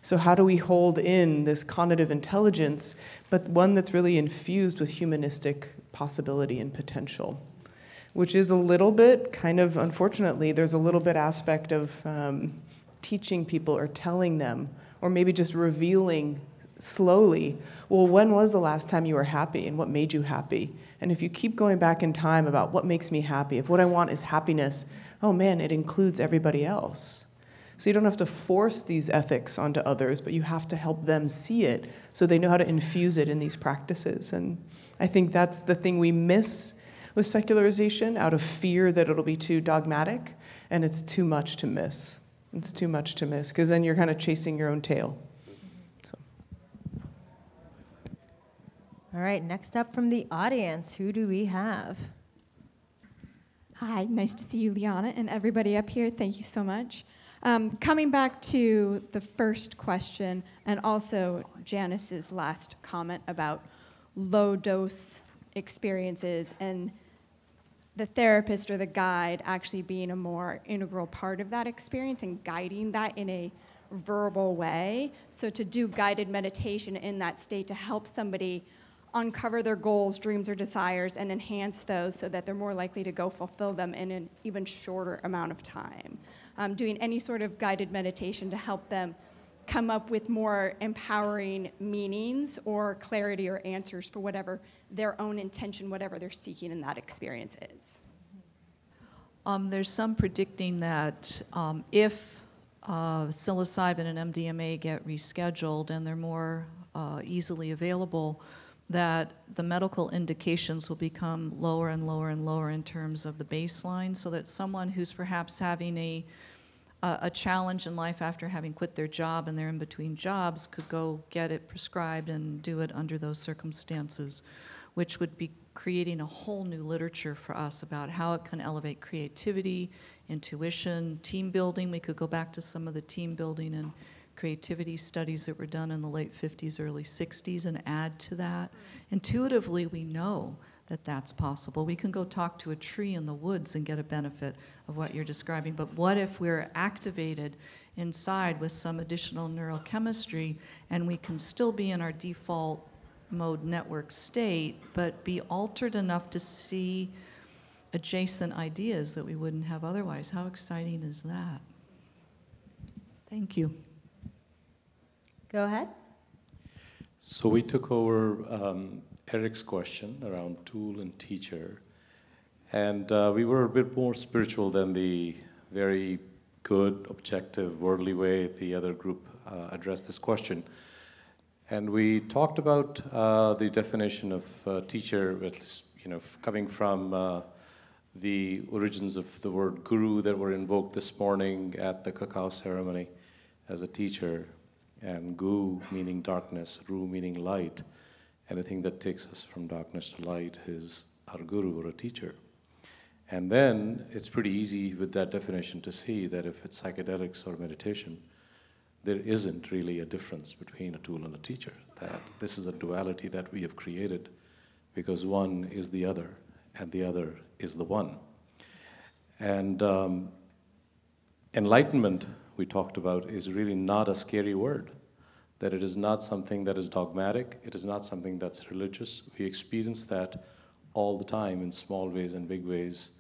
So how do we hold in this conative intelligence, but one that's really infused with humanistic possibility and potential? Which is a little bit, kind of, unfortunately, there's a little bit aspect of teaching people or telling them, or maybe just revealing slowly, well, when was the last time you were happy and what made you happy? And if you keep going back in time about what makes me happy, if what I want is happiness, oh man, it includes everybody else. So you don't have to force these ethics onto others, but you have to help them see it so they know how to infuse it in these practices. And I think that's the thing we miss with secularization out of fear that it'll be too dogmatic, and it's too much to miss. It's too much to miss, because then you're kind of chasing your own tail. So.
All right, next up from the audience, who do we have?
Hi, nice to see you, Liana, and everybody up here. Thank you so much. Coming back to the first question, and also Janice's last comment about low-dose experiences and the therapist or the guide actually being a more integral part of that experience and guiding that in a verbal way. So to do guided meditation in that state to help somebody uncover their goals, dreams, or desires and enhance those so that they're more likely to go fulfill them in an even shorter amount of time. Doing any sort of guided meditation to help them come up with more empowering meanings or clarity or answers for whatever their own intention, whatever they're seeking in that experience is.
There's some predicting that if psilocybin and MDMA get rescheduled and they're more easily available, that the medical indications will become lower and lower and lower in terms of the baseline, so that someone who's perhaps having a a challenge in life after having quit their job and they're in between jobs could go get it prescribed and do it under those circumstances, which would be creating a whole new literature for us about how it can elevate creativity, intuition, team building. We could go back to some of the team building and creativity studies that were done in the late 50s, early 60s and add to that. Intuitively, we know that that's possible. We can go talk to a tree in the woods and get a benefit of what you're describing, but what if we're activated inside with some additional neurochemistry and we can still be in our default mode network state, but be altered enough to see adjacent ideas that we wouldn't have otherwise? How exciting is that? Thank you.
Go ahead.
So we took over Erik's question around tool and teacher, and we were a bit more spiritual than the very good, objective, worldly way the other group addressed this question. And we talked about the definition of teacher, coming from the origins of the word guru that were invoked this morning at the cacao ceremony as a teacher, and gu meaning darkness, ru meaning light. Anything that takes us from darkness to light is our guru or a teacher. And then it's pretty easy with that definition to see that if it's psychedelics or meditation, there isn't really a difference between a tool and a teacher. That this is a duality that we have created because one is the other and the other is the one. And enlightenment, we talked about, is really not a scary word. That it is not something that is dogmatic, it is not something that's religious. We experience that all the time in small ways and big ways,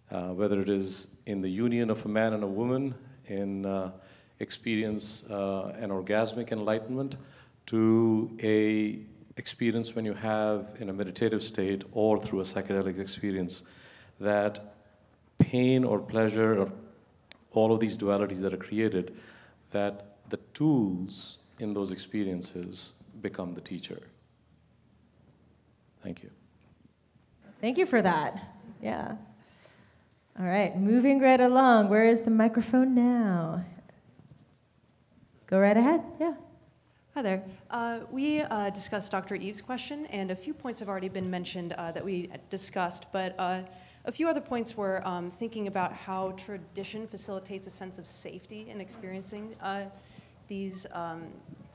whether it is in the union of a man and a woman, in experience an orgasmic enlightenment, to a experience when you have in a meditative state or through a psychedelic experience, that pain or pleasure or all of these dualities that are created, that the tools in those experiences become the teacher. Thank you.
Thank you for that. Yeah. All right, moving right along. Where is the microphone now? Go right ahead. Yeah.
Hi there. We discussed Dr. Eve's question, and a few points have already been mentioned that we discussed, but a few other points were thinking about how tradition facilitates a sense of safety in experiencing these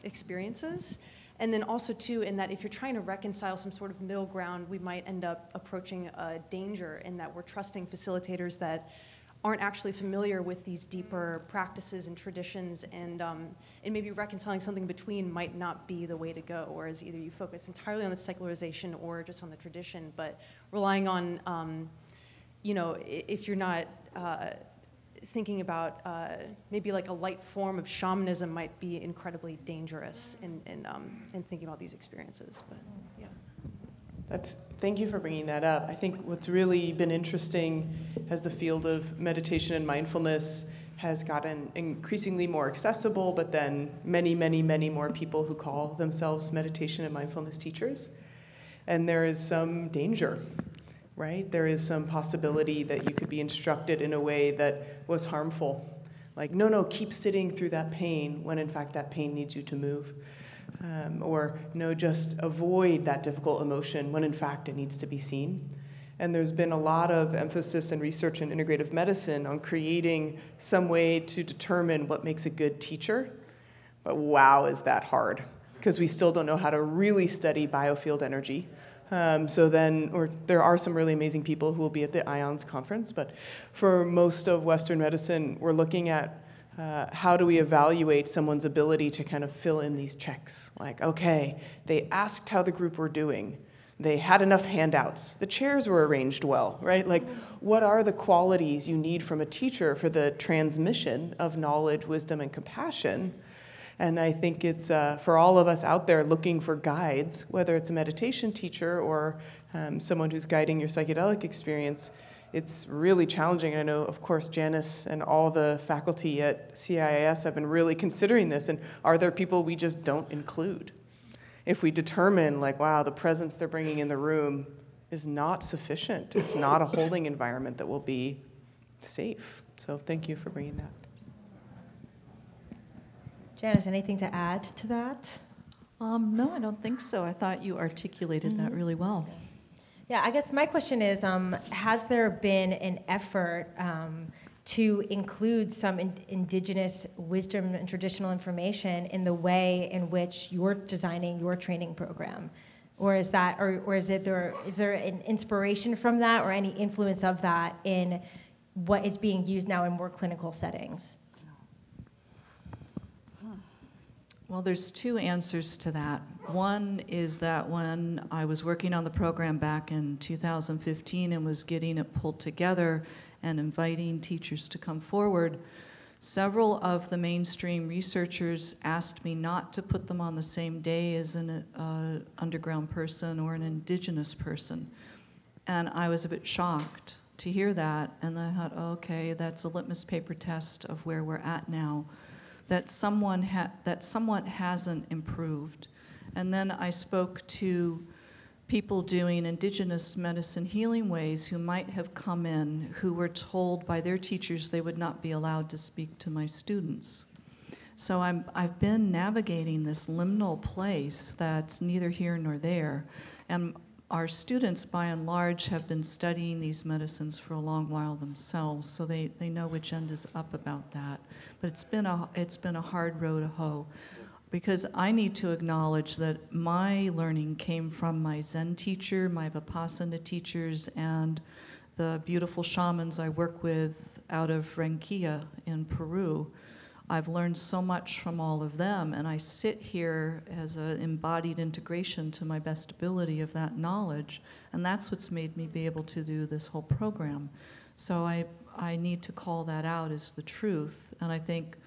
experiences. And then also, too, in that if you're trying to reconcile some sort of middle ground, we might end up approaching a danger in that we're trusting facilitators that aren't actually familiar with these deeper practices and traditions, and maybe reconciling something between might not be the way to go, whereas either you focus entirely on the secularization or just on the tradition, but relying on, if you're not thinking about maybe like a light form of shamanism might be incredibly dangerous in thinking about these experiences. But yeah.
Thank you for bringing that up. I think what's really been interesting as the field of meditation and mindfulness has gotten increasingly more accessible, but then many, many, many more people who call themselves meditation and mindfulness teachers. And there is some danger, right? There is some possibility that you could be instructed in a way that was harmful. Like, no, keep sitting through that pain when in fact that pain needs you to move. Or no, just avoid that difficult emotion when in fact it needs to be seen. And there's been a lot of emphasis and research in integrative medicine on creating some way to determine what makes a good teacher. But wow, is that hard, because we still don't know how to really study biofield energy. There are some really amazing people who will be at the IONS conference, but for most of Western medicine, we're looking at how do we evaluate someone's ability to kind of fill in these checks? Like, okay, they asked how the group were doing. They had enough handouts. The chairs were arranged well, right? Like, what are the qualities you need from a teacher for the transmission of knowledge, wisdom, and compassion? And I think it's for all of us out there looking for guides, whether it's a meditation teacher or someone who's guiding your psychedelic experience, it's really challenging. And I know, of course, Janis and all the faculty at CIIS have been really considering this. And are there people we just don't include? If we determine, like, wow, the presence they're bringing in the room is not sufficient, it's not a holding environment that will be safe. So thank you for bringing that.
Janice, anything to add to that?
No, I don't think so. I thought you articulated that really well.
Yeah, I guess my question is, has there been an effort to include some indigenous wisdom and traditional information in the way in which you're designing your training program? Or is that, or is there an inspiration from that or any influence of that in what is being used now in more clinical settings?
Well, there's two answers to that. One is that when I was working on the program back in 2015 and was getting it pulled together and inviting teachers to come forward, several of the mainstream researchers asked me not to put them on the same day as an underground person or an indigenous person. And I was a bit shocked to hear that, and I thought, oh, okay, that's a litmus paper test of where we're at now. That somewhat hasn't improved. And then I spoke to people doing indigenous medicine healing ways who might have come in, who were told by their teachers they would not be allowed to speak to my students. So I've been navigating this liminal place that's neither here nor there. And our students, by and large, have been studying these medicines for a long while themselves, so they know which end is up about that. But it's been a hard row to hoe, because I need to acknowledge that my learning came from my Zen teacher, my Vipassana teachers, and the beautiful shamans I work with out of Renquilla in Peru. I've learned so much from all of them, and I sit here as an embodied integration to my best ability of that knowledge, and that's what's made me be able to do this whole program. So I need to call that out as the truth, and I think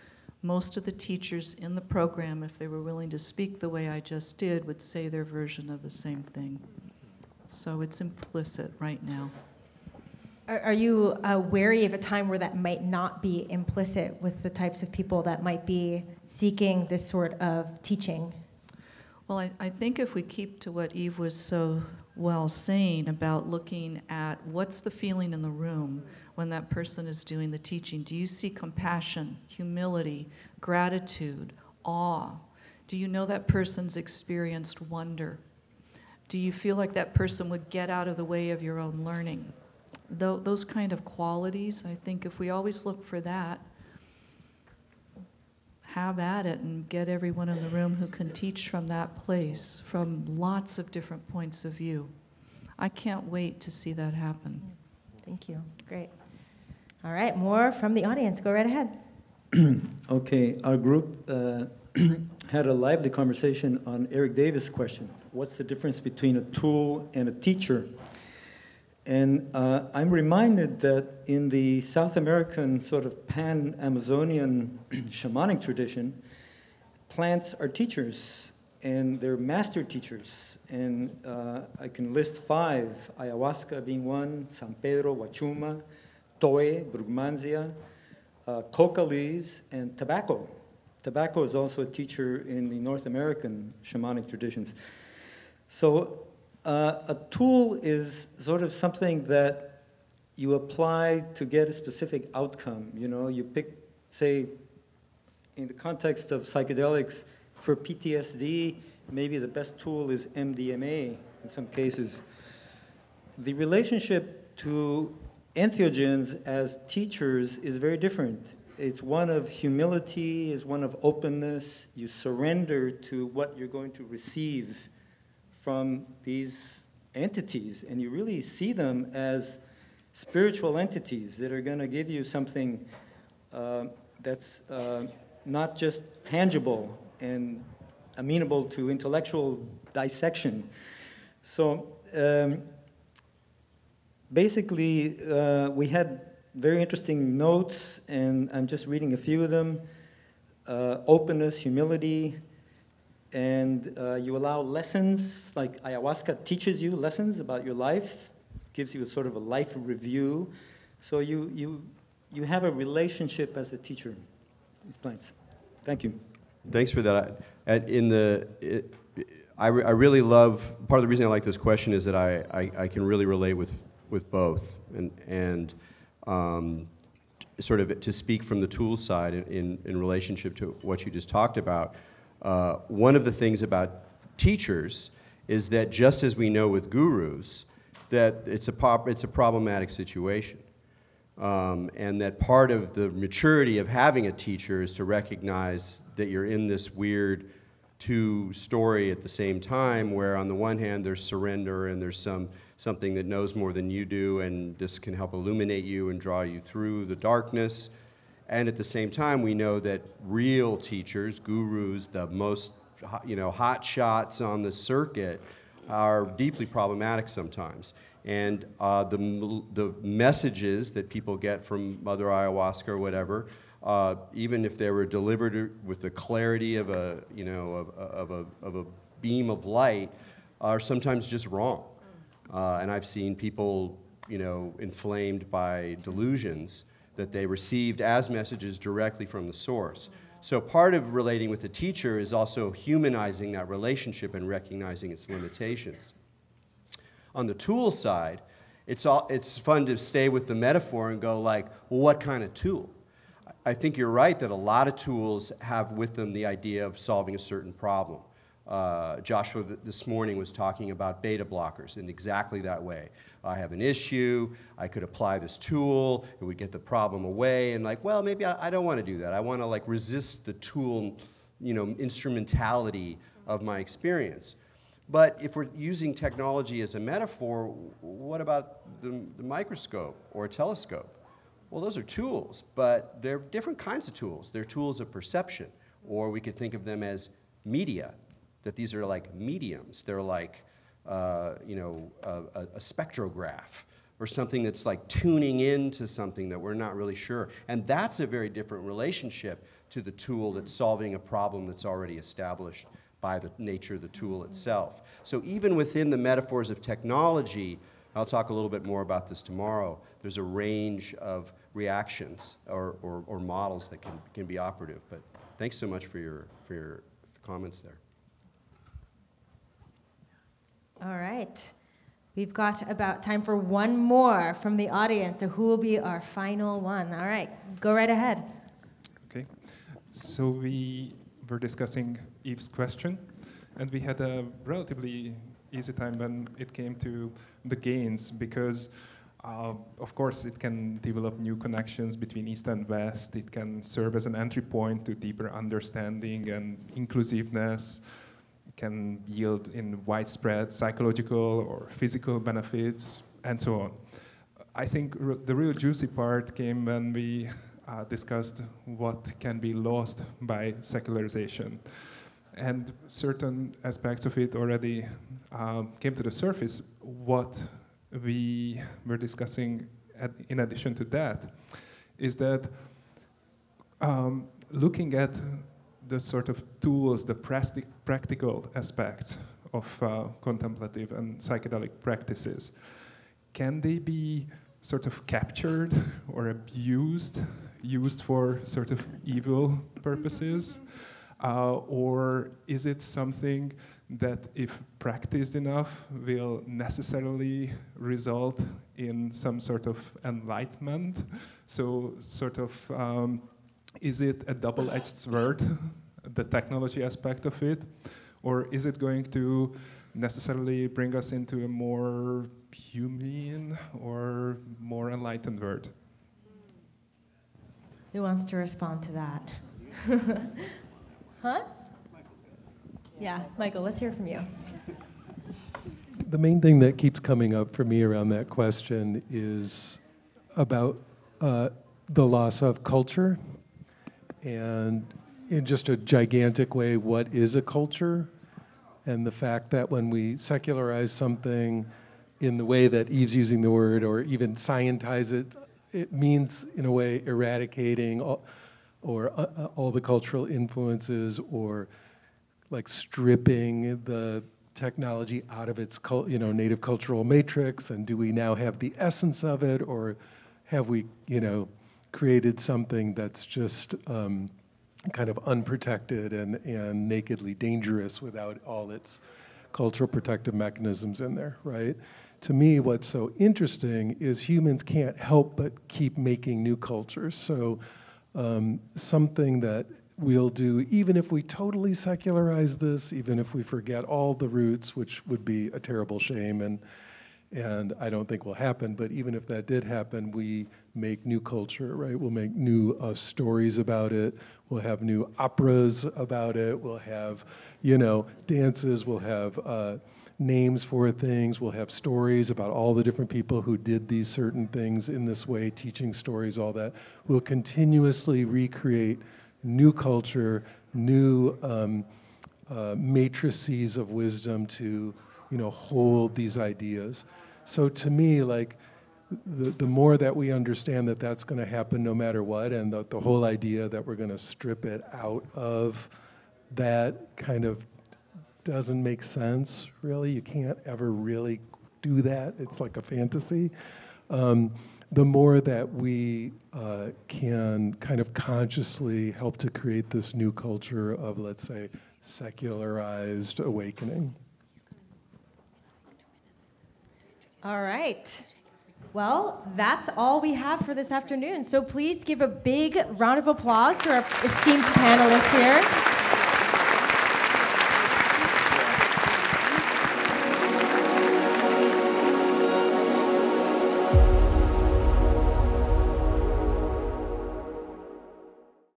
most of the teachers in the program, if they were willing to speak the way I just did, would say their version of the same thing. So it's implicit right now.
Are you wary of a time where that might not be implicit with the types of people that might be seeking this sort of teaching?
Well, I think if we keep to what Eve was so well saying about looking at what's the feeling in the room when that person is doing the teaching. Do you see compassion, humility, gratitude, awe? Do you know that person's experienced wonder? Do you feel like that person would get out of the way of your own learning? Those kind of qualities, I think if we always look for that, have at it and get everyone in the room who can teach from that place, from lots of different points of view. I can't wait to see that happen.
Thank you. Great. All right, more from the audience. Go right ahead.
Okay, our group had a lively conversation on Erik Davis' question. What's the difference between a tool and a teacher? And I'm reminded that in the South American sort of pan-Amazonian shamanic tradition, plants are teachers, and they're master teachers. And I can list 5, ayahuasca being one, San Pedro, Huachuma, Toe, Brugmansia, coca leaves, and tobacco. Tobacco is also a teacher in the North American shamanic traditions. So a tool is sort of something that you apply to get a specific outcome. You know, you pick, say, in the context of psychedelics, for PTSD, maybe the best tool is MDMA in some cases. The relationship to entheogens as teachers is very different. It's one of humility, is one of openness. You surrender to what you're going to receive from these entities, and you really see them as spiritual entities that are going to give you something that's not just tangible and amenable to intellectual dissection. So basically, we had very interesting notes, and I'm just reading a few of them. Openness, humility, and you allow lessons, like ayahuasca teaches you lessons about your life, gives you a sort of a life review. So you have a relationship as a teacher. Explains. Thank you.
Thanks for that. I really love, part of the reason I like this question is that I can really relate with both. And sort of to speak from the tool side in relationship to what you just talked about, one of the things about teachers is that just as we know with gurus, that it's a problematic situation. And that part of the maturity of having a teacher is to recognize that you're in this weird two-story at the same time, where on the one hand there's surrender and there's something that knows more than you do, and this can help illuminate you and draw you through the darkness. And at the same time, we know that real teachers, gurus, the most hot shots on the circuit, are deeply problematic sometimes. And the messages that people get from Mother Ayahuasca or whatever, even if they were delivered with the clarity of a beam of light, are sometimes just wrong. And I've seen people, inflamed by delusions that they received as messages directly from the source. So part of relating with the teacher is also humanizing that relationship and recognizing its limitations. On the tool side, it's fun to stay with the metaphor and go like, well, what kind of tool? I think you're right that a lot of tools have with them the idea of solving a certain problem. Joshua this morning was talking about beta blockers in exactly that way. I have an issue, I could apply this tool, it would get the problem away, and like, well, maybe I don't want to do that. I want to like resist the tool, instrumentality of my experience. But if we're using technology as a metaphor, what about the microscope or a telescope? Well, those are tools, but they're different kinds of tools. They're tools of perception, or we could think of them as media, that these are like mediums. They're like, a spectrograph or something that's like tuning into something that we're not really sure. And that's a very different relationship to the tool that's solving a problem that's already established by the nature of the tool itself. So even within the metaphors of technology, I'll talk a little bit more about this tomorrow, there's a range of reactions or models that can be operative. But thanks so much for your comments there.
All right. We've got about time for one more from the audience. So who will be our final one? All right, go right ahead.
Okay. So we were discussing Eve's question, and we had a relatively easy time when it came to the gains, because of course it can develop new connections between East and West. It can serve as an entry point to deeper understanding and inclusiveness. Can yield in widespread psychological or physical benefits, and so on. I think the real juicy part came when we discussed what can be lost by secularization. And certain aspects of it already came to the surface. What we were discussing in addition to that is that looking at the sort of tools, the practical aspects of contemplative and psychedelic practices, can they be sort of captured or abused, used for sort of evil purposes? Or is it something that, if practiced enough, will necessarily result in some sort of enlightenment? So sort of, is it a double-edged sword, the technology aspect of it? Or is it going to necessarily bring us into a more humane or more enlightened world?
Who wants to respond to that? Huh? Yeah, Michael, let's hear from you.
The main thing that keeps coming up for me around that question is about the loss of culture. And in just a gigantic way, what is a culture? And the fact that when we secularize something in the way that Eve's using the word, or even scientize it, it means, in a way, eradicating all the cultural influences, or like stripping the technology out of its native cultural matrix. And do we now have the essence of it, or have we created something that's just kind of unprotected and nakedly dangerous without all its cultural protective mechanisms in there, right? to me, what's so interesting is humans can't help but keep making new cultures. So something that we'll do, even if we totally secularize this, even if we forget all the roots, which would be a terrible shame, and I don't think will happen, but even if that did happen, we make new culture, right? We'll make new stories about it. We'll have new operas about it. We'll have, dances. We'll have names for things. We'll have stories about all the different people who did these certain things in this way, teaching stories, all that. We'll continuously recreate new culture, new matrices of wisdom to, hold these ideas. So to me, like, the more that we understand that that's going to happen no matter what, and the whole idea that we're going to strip it out of that kind of doesn't make sense, really. You can't ever really do that. It's like a fantasy. The more that we can kind of consciously help to create this new culture of, let's say, secularized awakening.
All right. Well, that's all we have for this afternoon. So please give a big round of applause to our esteemed panelists here.